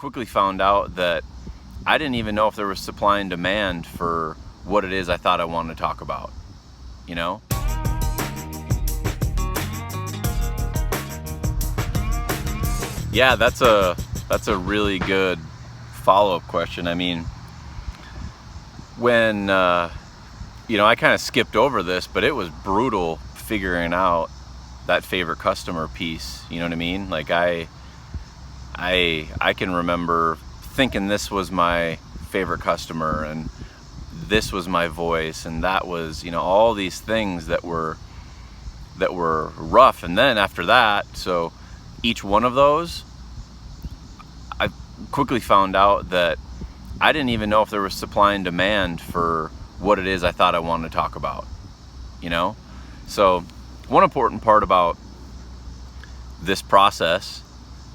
quickly found out that I didn't even know if there was supply and demand for what it is I thought I wanted to talk about, you know? Yeah, that's a really good follow-up question. I mean, when I kind of skipped over this, but it was brutal figuring out that favorite customer piece. You know what I mean? Like I can remember thinking this was my favorite customer and this was my voice, and that was, all these things that were rough. And then after that, so each one of those, I quickly found out that I didn't even know if there was supply and demand for what it is I thought I wanted to talk about, So one important part about this process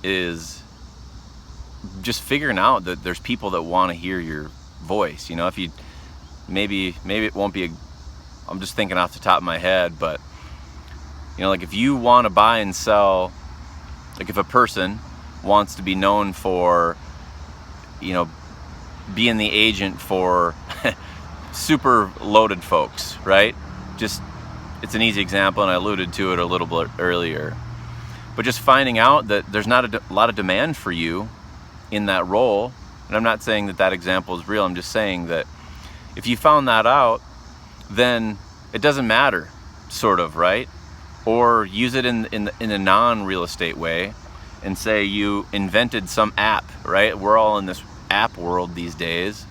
is just figuring out that there's people that want to hear your voice. If you maybe it won't be I'm just thinking off the top of my head, but like if you want to buy and sell, like if a person wants to be known for being the agent for super loaded folks, right? It's an easy example, and I alluded to it a little bit earlier, but just finding out that there's not a lot of demand for you in that role. And I'm not saying that example is real. I'm just saying that if you found that out, then it doesn't matter, sort of, right? Or use it in a non-real estate way and say you invented some app, right? We're all in this app world these days,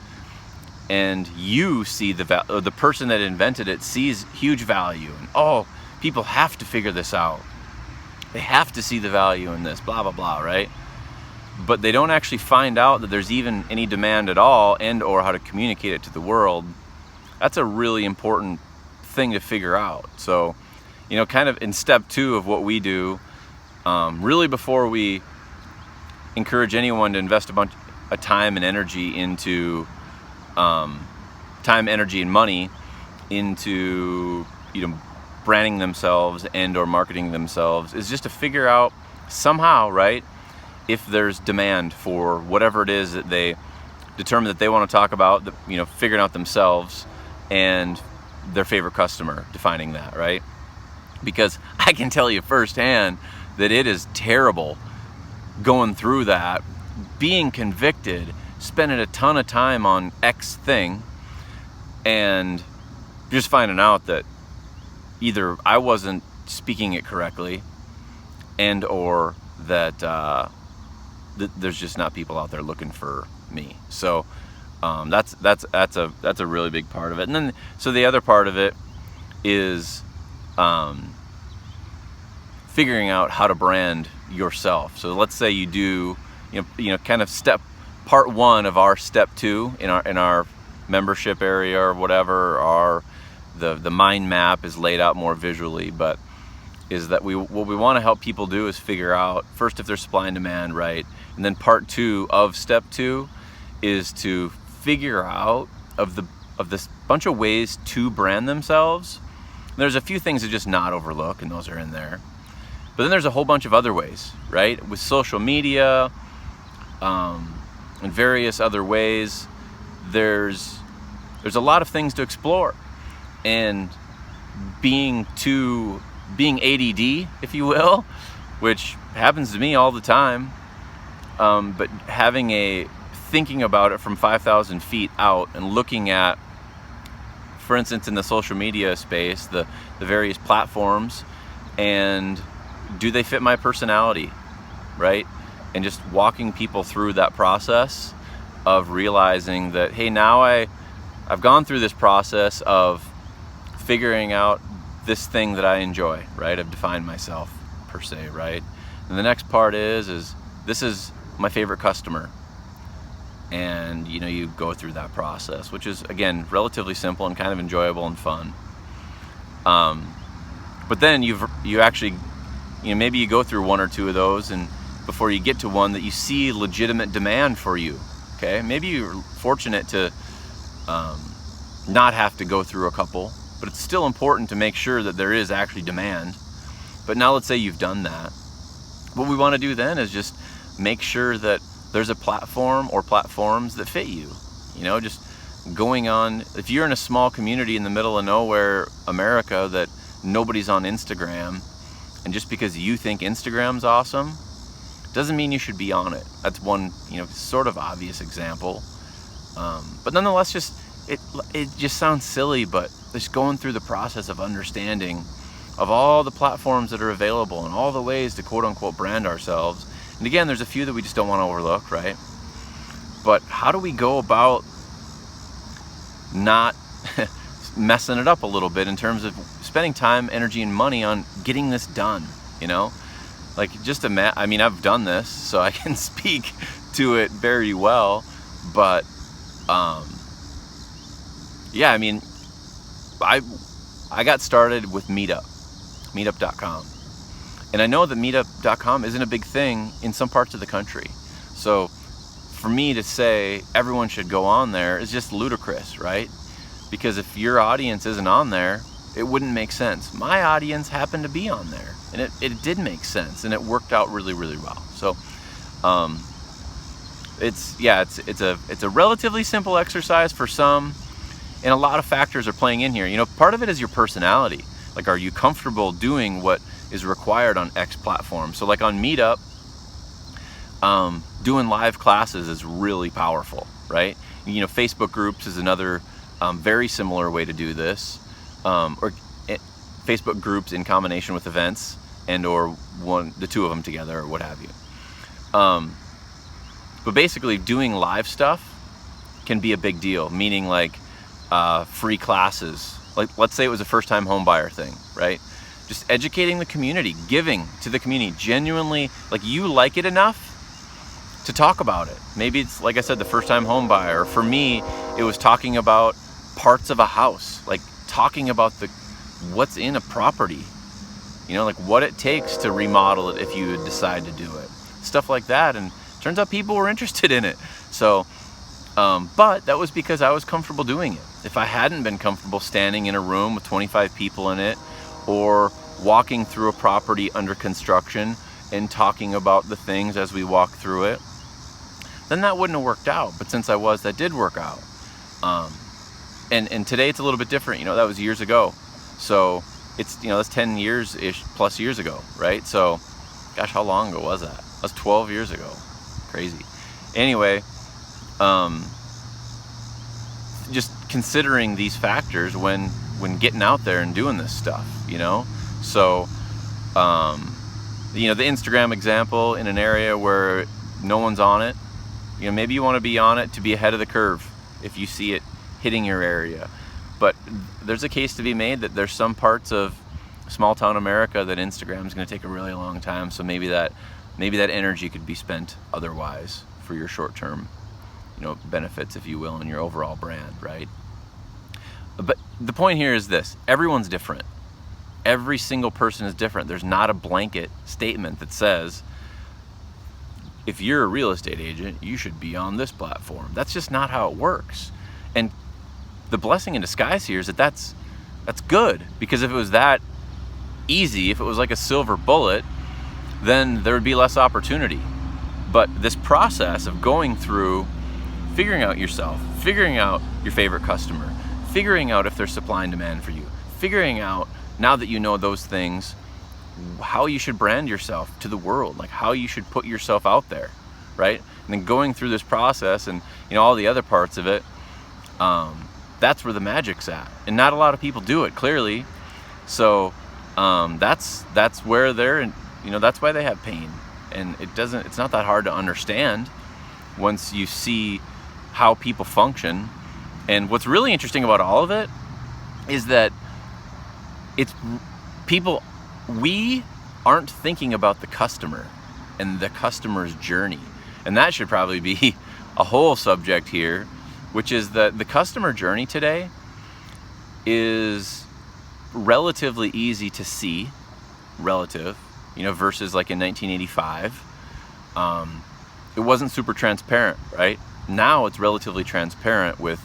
and you see the person that invented it sees huge value, and people have to figure this out. They have to see the value in this, blah, blah, blah, right? But they don't actually find out that there's even any demand at all, and or how to communicate it to the world. That's a really important thing to figure out. So, kind of in step 2 of what we do, really before we encourage anyone to invest a bunch of time and energy into time, energy, and money into branding themselves and or marketing themselves, is just to figure out somehow, right, if there's demand for whatever it is that they determine that they want to talk about, figuring out themselves and their favorite customer, defining that, right? Because I can tell you firsthand that it is terrible going through that, being convicted, spending a ton of time on X thing, and just finding out that either I wasn't speaking it correctly, and or that there's just not people out there looking for me. So that's a really big part of it. And then so the other part of it is figuring out how to brand yourself. So let's say you do kind of part 1 of our step 2 in our membership area or whatever, the mind map is laid out more visually, but is that what we want to help people do is figure out first if there's supply and demand, right? And then part 2 of step 2 is to figure out of this bunch of ways to brand themselves. And there's a few things to just not overlook, and those are in there. But then there's a whole bunch of other ways, right? With social media, and various other ways, there's a lot of things to explore. And being ADD, if you will, which happens to me all the time, but thinking about it from 5,000 feet out and looking at, for instance, in the social media space, the various platforms, and do they fit my personality, right? And just walking people through that process of realizing that, hey, now I've gone through this process of figuring out this thing that I enjoy, right? I've defined myself per se, right? And the next part is this is my favorite customer. And you go through that process, which is, again, relatively simple and kind of enjoyable and fun. But then you actually, maybe you go through 1 or 2 of those, and before you get to one that you see legitimate demand for you. Okay, maybe you're fortunate to not have to go through a couple, but it's still important to make sure that there is actually demand. But now let's say you've done that. What we want to do then is just make sure that there's a platform or platforms that fit you. You know, just going on, if you're in a small community in the middle of nowhere, America, that nobody's on Instagram, and just because you think Instagram's awesome, doesn't mean you should be on it. That's one, you know, sort of obvious example. But nonetheless, it just sounds silly, but just going through the process of understanding of all the platforms that are available and all the ways to quote unquote brand ourselves. And again, there's a few that we just don't want to overlook, right? But how do we go about not messing it up a little bit in terms of spending time, energy, and money on getting this done, you know? Like, just I mean, I've done this, so I can speak to it very well, but yeah, I mean, I got started with meetup.com. And I know that meetup.com isn't a big thing in some parts of the country. So for me to say everyone should go on there is just ludicrous, right? Because if your audience isn't on there, it wouldn't make sense. My audience happened to be on there, and it did make sense, and it worked out really, really well. So it's a relatively simple exercise for some, and a lot of factors are playing in here. You know, part of it is your personality. Like, are you comfortable doing what is required on X platform? So like on Meetup, doing live classes is really powerful, right? You know, Facebook groups is another very similar way to do this, Facebook groups in combination with events and or the two of them together or what have you. But basically doing live stuff can be a big deal, meaning like free classes. Like, let's say it was a first-time home buyer thing, right? Just educating the community, giving to the community, genuinely, like, you like it enough to talk about it. Maybe it's, like I said, the first-time home buyer. For me, it was talking about parts of a house, like talking about what's in a property, you know, like what it takes to remodel it if you decide to do it, stuff like that. And turns out people were interested in it. So, but that was because I was comfortable doing it. If I hadn't been comfortable standing in a room with 25 people in it, or walking through a property under construction and talking about the things as we walk through it, then that wouldn't have worked out. But since that did work out. And today it's a little bit different. You know, that was years ago. So it's, you know, that's 10 years-ish plus years ago, right? So, gosh, how long ago was that? That was 12 years ago. Crazy. Anyway, just considering these factors when getting out there and doing this stuff, you know? So, you know, the Instagram example in an area where no one's on it, you know, maybe you want to be on it to be ahead of the curve if you see it hitting your area. But there's a case to be made that there's some parts of small town America that Instagram is going to take a really long time. So maybe that energy could be spent otherwise for your short-term, you know, benefits, if you will, in your overall brand, right? But the point here is this: everyone's different. Every single person is different. There's not a blanket statement that says, if you're a real estate agent, you should be on this platform. That's just not how it works. And the blessing in disguise here is that's good, because if it was that easy, if it was like a silver bullet, then there would be less opportunity. But this process of going through, figuring out yourself, figuring out your favorite customer, figuring out if there's supply and demand for you, figuring out, now that you know those things, how you should brand yourself to the world, like how you should put yourself out there, right? And then going through this process and, you know, all the other parts of it, that's where the magic's at. And not a lot of people do it, clearly. So that's where they're, you know, that's why they have pain. And it's not that hard to understand once you see how people function. And what's really interesting about all of it is that we aren't thinking about the customer and the customer's journey. And that should probably be a whole subject here, which is that the customer journey today is relatively easy to see, you know, versus like in 1985. It wasn't super transparent, right? Now it's relatively transparent with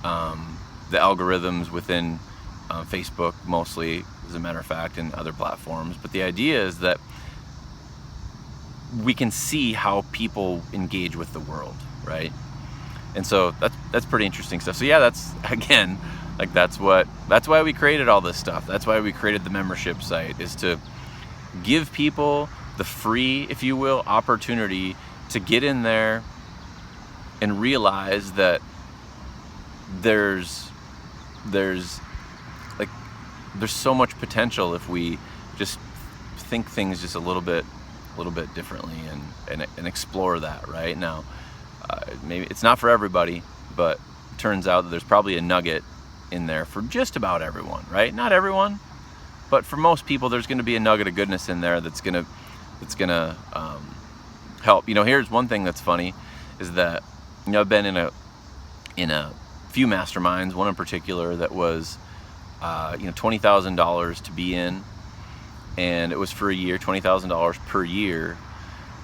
the algorithms within Facebook, mostly, as a matter of fact, and other platforms. But the idea is that we can see how people engage with the world, right? And so that's pretty interesting stuff. So yeah, that's, again, like that's why we created all this stuff. That's why we created the membership site, is to give people the free, if you will, opportunity to get in there and realize that there's so much potential if we just think things just a little bit differently and explore that. Right now, maybe it's not for everybody, but it turns out that there's probably a nugget in there for just about everyone, right? Not everyone, but for most people, there's going to be a nugget of goodness in there that's gonna help. Here's one thing that's funny, is that I've been in a few masterminds, one in particular that was $20,000 to be in, and it was for a year, $20,000 per year.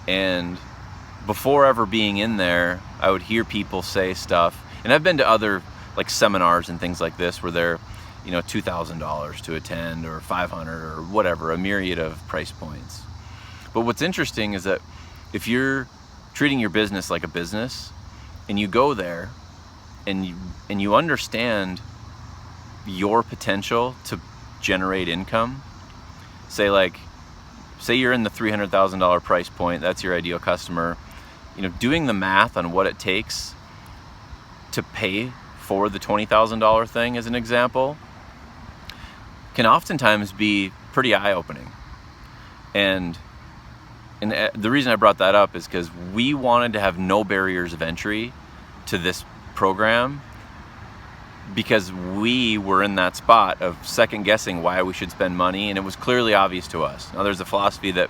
And before ever being in there, I would hear people say stuff, and I've been to other like seminars and things like this where they're $2,000 to attend, or $500, or whatever, a myriad of price points. But what's interesting is that if you're treating your business like a business, and you go there and you understand your potential to generate income, say you're in the $300,000 price point, that's your ideal customer, doing the math on what it takes to pay for the $20,000 thing, as an example, can oftentimes be pretty eye-opening. And the reason I brought that up is because we wanted to have no barriers of entry to this program, because we were in that spot of second guessing why we should spend money, and it was clearly obvious to us. Now, there's a philosophy that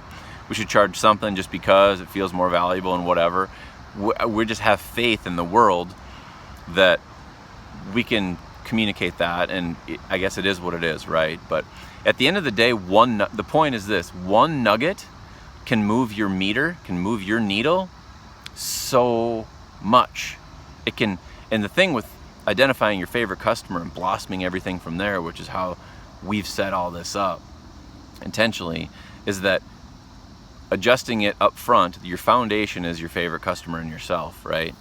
we should charge something just because it feels more valuable and whatever. We just have faith in the world that we can communicate that, and I guess it is what it is, right? But at the end of the day, the point is this: one nugget can move your meter, can move your needle so much. It can, and the thing with identifying your favorite customer and blossoming everything from there, which is how we've set all this up intentionally, is that adjusting it up front, your foundation is your favorite customer and yourself, right?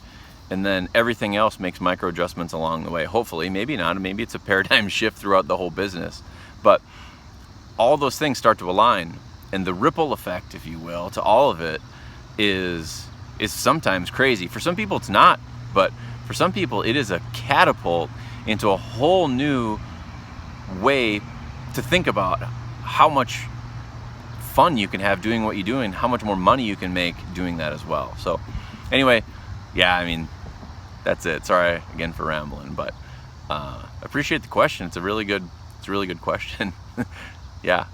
And then everything else makes micro adjustments along the way. Hopefully, maybe not, maybe it's a paradigm shift throughout the whole business. But all those things start to align, and the ripple effect, if you will, to all of it is sometimes crazy. For some people it's not, but for some people it is a catapult into a whole new way to think about how much fun you can have doing what you do, and how much more money you can make doing that as well. So anyway, yeah, that's it. Sorry again for rambling, but I appreciate the question. It's a really good question. Yeah.